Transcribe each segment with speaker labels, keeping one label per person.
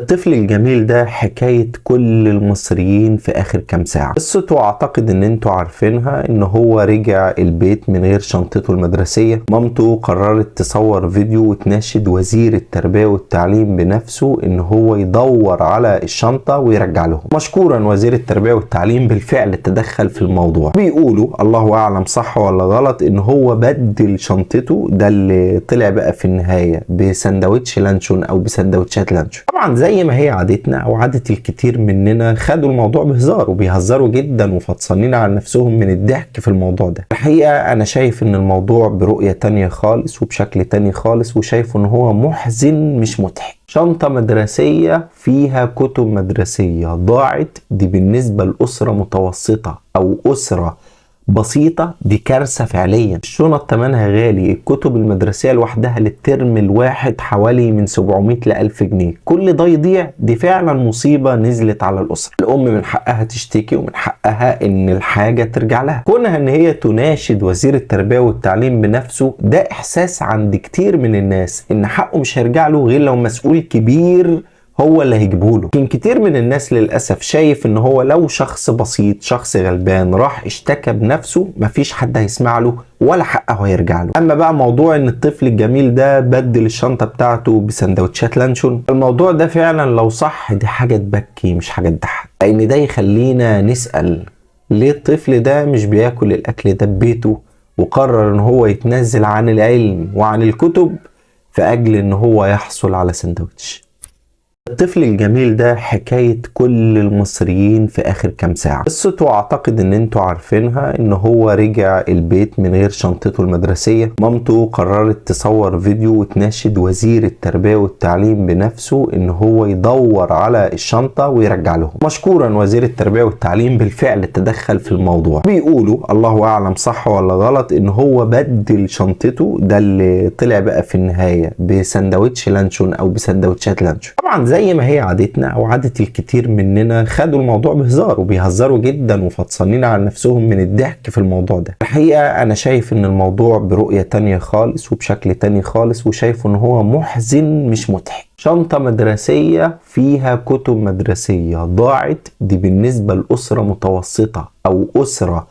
Speaker 1: الطفل الجميل ده حكاية كل المصريين في آخر كام ساعة. قصته أعتقد إن انتوا عارفينها، إن هو رجع البيت من غير شنطته المدرسية. مامته قررت تصور فيديو وتناشد وزير التربية والتعليم بنفسه إن هو يدور على الشنطة ويرجع لهم. مشكورا وزير التربية والتعليم بالفعل تدخل في الموضوع. بيقولوا الله أعلم صح ولا غلط إن هو بدل شنطته، ده اللي طلع بقى في النهاية بسندوتش لانشون أو بسندوتشات لانشون. طبعا زي ما هي عادتنا او عادة الكتير مننا، خدوا الموضوع بهزار وبيهزروا جدا وفطسانين على نفسهم من الضحك في الموضوع ده. الحقيقة انا شايف ان الموضوع برؤية تانية خالص وبشكل تاني خالص، وشايف ان هو محزن مش مضحك. شنطة مدرسية فيها كتب مدرسية ضاعت، دي بالنسبة لأسرة متوسطة او أسرة بسيطة دي كارثة فعليا. الشنط تمنها غالي، الكتب المدرسية لوحدها للترم الواحد حوالي من 700 ل 1000 جنيه. كل ده يضيع، دي فعلا مصيبة نزلت على الأسرة. الأم من حقها تشتكي ومن حقها إن الحاجة ترجع لها. كونها إن هي تناشد وزير التربية والتعليم بنفسه، ده إحساس عند كتير من الناس إن حقه مش هيرجع له غير لو مسؤول كبير هو اللي هيجيبوله. لكن كتير من الناس للأسف شايف ان هو لو شخص بسيط شخص غلبان راح اشتكى بنفسه مفيش حد هيسمع له ولا حقه هيرجع له. اما بقى موضوع ان الطفل الجميل ده بدل الشنطة بتاعته بسندوتشات لانشون، الموضوع ده فعلا لو صح دي حاجة تبكي مش حاجة تضحك، لان ده يخلينا نسأل ليه الطفل ده مش بياكل الاكل ده ببيته وقرر ان هو يتنازل عن العلم وعن الكتب فأجل ان هو يحصل على سندوتش. الطفل الجميل ده حكاية كل المصريين في آخر كام ساعة. قصته أعتقد إن انتوا عارفينها، إن هو رجع البيت من غير شنطته المدرسية. مامته قررت تصور فيديو وتناشد وزير التربية والتعليم بنفسه إن هو يدور على الشنطة ويرجع لهم. مشكورا وزير التربية والتعليم بالفعل تدخل في الموضوع. بيقولوا الله أعلم صح ولا غلط إن هو بدل شنطته، ده اللي طلع بقى في النهاية بسندوتش لانشون أو بسندوتشات لانشون. طبعا زي ما هي عادتنا او عادة الكتير مننا، خدوا الموضوع بهزار وبيهزروا جدا وفطسانين على نفسهم من الضحك في الموضوع ده. الحقيقة انا شايف ان الموضوع برؤية تانية خالص وبشكل تاني خالص، وشايف ان هو محزن مش مضحك. شنطة مدرسية فيها كتب مدرسية ضاعت، دي بالنسبة لأسرة متوسطة او أسرة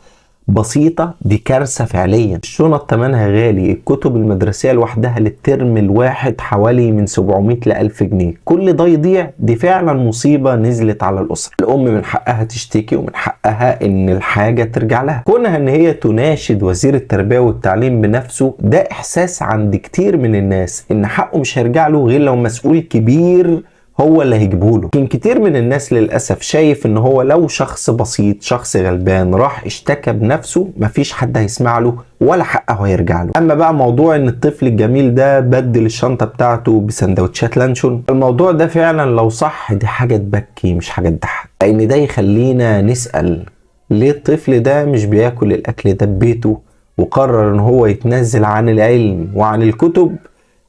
Speaker 1: بسيطة دي كارثة فعليا. الشنط تمنها غالي، الكتب المدرسية لوحدها للترم الواحد حوالي من 700 ل 1000 جنيه. كل ده يضيع، دي فعلا مصيبة نزلت على الأسرة. الأم من حقها تشتكي ومن حقها إن الحاجة ترجع لها. كونها إن هي تناشد وزير التربية والتعليم بنفسه، ده إحساس عند كتير من الناس إن حقه مش هيرجع له غير لو مسؤول كبير هو اللي هيجيبوله. لكن كتير من الناس للأسف شايف ان هو لو شخص بسيط شخص غلبان راح اشتكى بنفسه مفيش حد هيسمع له ولا حقه هيرجع له. اما بقى موضوع ان الطفل الجميل ده بدل الشنطة بتاعته بسندوتشات لانشون، الموضوع ده فعلا لو صح دي حاجة تبكي مش حاجة تضحك، لان ده يخلينا نسأل ليه الطفل ده مش بياكل الاكل ده ببيته وقرر ان هو يتنازل عن العلم وعن الكتب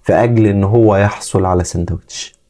Speaker 1: فأجل ان هو يحصل على سندوتش.